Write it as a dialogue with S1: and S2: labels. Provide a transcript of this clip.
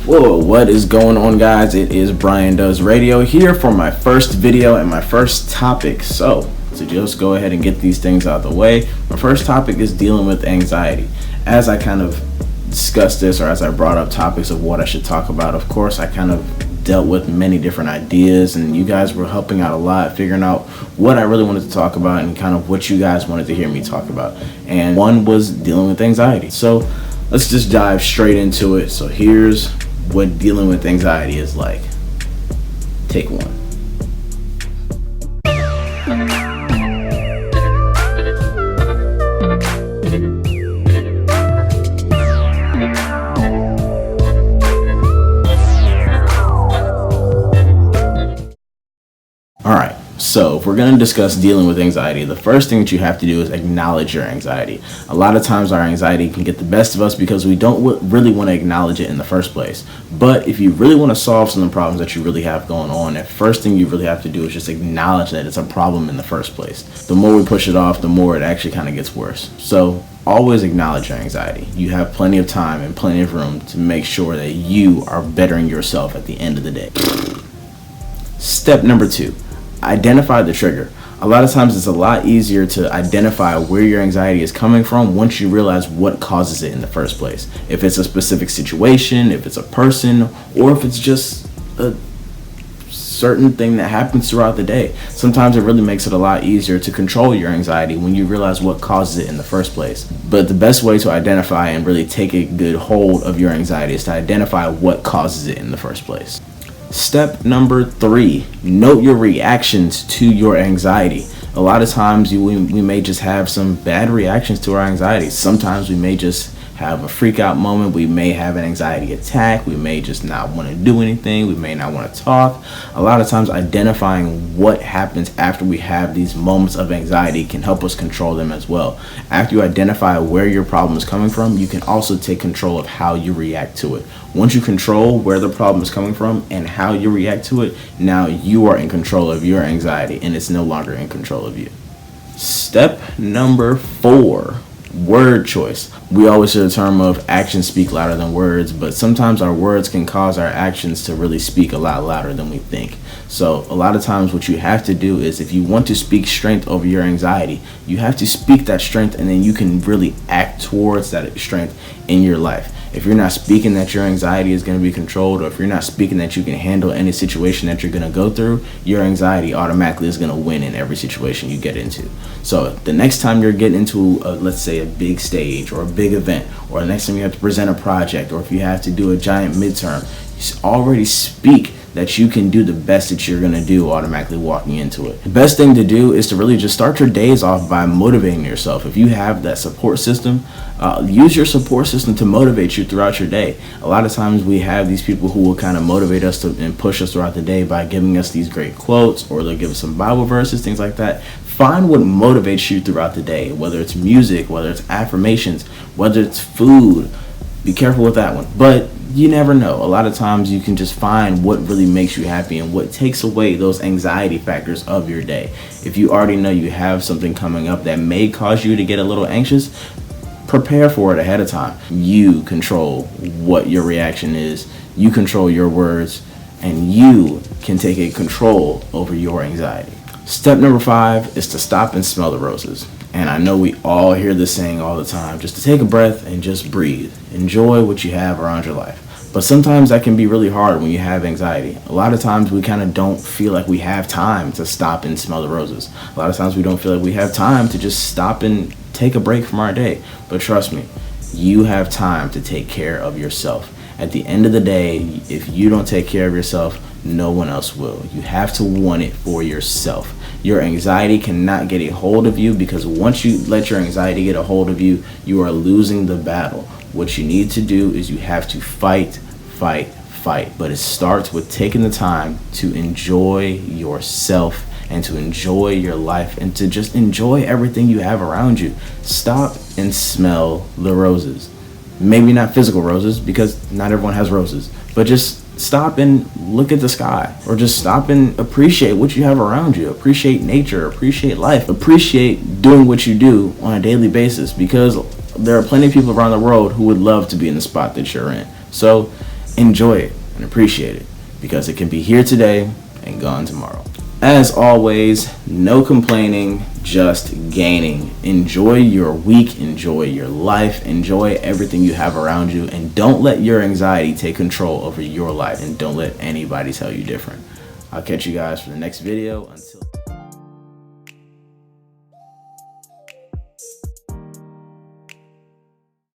S1: Whoa, what is going on, guys? It is Brian Does Radio here for my first video and my first topic. So to just go ahead and get these things out of the way, my first topic is dealing with anxiety. As I kind of discussed this, or as I brought up topics of what I should talk about, of course, I kind of dealt with many different ideas, and you guys were helping out a lot, figuring out what I really wanted to talk about and kind of what you guys wanted to hear me talk about. And one was dealing with anxiety. So let's just dive straight into it. So here's what dealing with anxiety is like. Take one. Alright, so if we're going to discuss dealing with anxiety, the first thing that you have to do is acknowledge your anxiety. A lot of times our anxiety can get the best of us because we don't really want to acknowledge it in the first place. But if you really want to solve some of the problems that you really have going on, the first thing you really have to do is just acknowledge that it's a problem in the first place. The more we push it off, the more it actually kind of gets worse. So always acknowledge your anxiety. You have plenty of time and plenty of room to make sure that you are bettering yourself at the end of the day. Step number 2. Identify the trigger. A lot of times it's a lot easier to identify where your anxiety is coming from once you realize what causes it in the first place. If it's a specific situation, if it's a person, or if it's just a certain thing that happens throughout the day. Sometimes it really makes it a lot easier to control your anxiety when you realize what causes it in the first place. But the best way to identify and really take a good hold of your anxiety is to identify what causes it in the first place. Step number 3, note your reactions to your anxiety. A lot of times we may just have some bad reactions to our anxiety. Sometimes we may just have a freak out moment. We may have an anxiety attack. We may just not want to do anything. We may not want to talk. A lot of times identifying what happens after we have these moments of anxiety can help us control them as well. After you identify where your problem is coming from, you can also take control of how you react to it. Once you control where the problem is coming from and how you react to it, now you are in control of your anxiety and it's no longer in control of you. Step number 4. Word choice. We always hear the term of actions speak louder than words, but sometimes our words can cause our actions to really speak a lot louder than we think. So a lot of times what you have to do is, if you want to speak strength over your anxiety, you have to speak that strength, and then you can really act towards that strength in your life. If you're not speaking that your anxiety is going to be controlled, or if you're not speaking that you can handle any situation that you're going to go through, your anxiety automatically is going to win in every situation you get into. So the next time you're getting into, let's say, a big stage or a big event, or the next time you have to present a project, or if you have to do a giant midterm, you already speak that you can do the best that you're going to do automatically walking into it. The best thing to do is to really just start your days off by motivating yourself. If you have that support system, use your support system to motivate you throughout your day. A lot of times we have these people who will kind of motivate us and push us throughout the day by giving us these great quotes, or they'll give us some Bible verses, things like that. Find what motivates you throughout the day, whether it's music, whether it's affirmations, whether it's food. Be careful with that one. But you never know. A lot of times you can just find what really makes you happy and what takes away those anxiety factors of your day. If you already know you have something coming up that may cause you to get a little anxious, prepare for it ahead of time. You control what your reaction is. You control your words, and you can take a control over your anxiety. Step number 5 is to stop and smell the roses. And I know we all hear this saying all the time, just to take a breath and just breathe. Enjoy what you have around your life. But sometimes that can be really hard when you have anxiety. A lot of times we kind of don't feel like we have time to stop and smell the roses. A lot of times we don't feel like we have time to just stop and take a break from our day. But trust me, you have time to take care of yourself. At the end of the day, if you don't take care of yourself, no one else will. You have to want it for yourself. Your anxiety cannot get a hold of you, because once you let your anxiety get a hold of you, you are losing the battle. What you need to do is you have to fight. But it starts with taking the time to enjoy yourself and to enjoy your life and to just enjoy everything you have around you. Stop and smell the roses. Maybe not physical roses, because not everyone has roses, but just stop and look at the sky, or just stop and appreciate what you have around you. Appreciate nature, appreciate life, appreciate doing what you do on a daily basis, because there are plenty of people around the world who would love to be in the spot that you're in. So enjoy it and appreciate it, because it can be here today and gone tomorrow. As always, no complaining, just gaining. Enjoy your week, enjoy your life, enjoy everything you have around you, and don't let your anxiety take control over your life, and don't let anybody tell you different. I'll catch you guys for the next video. Until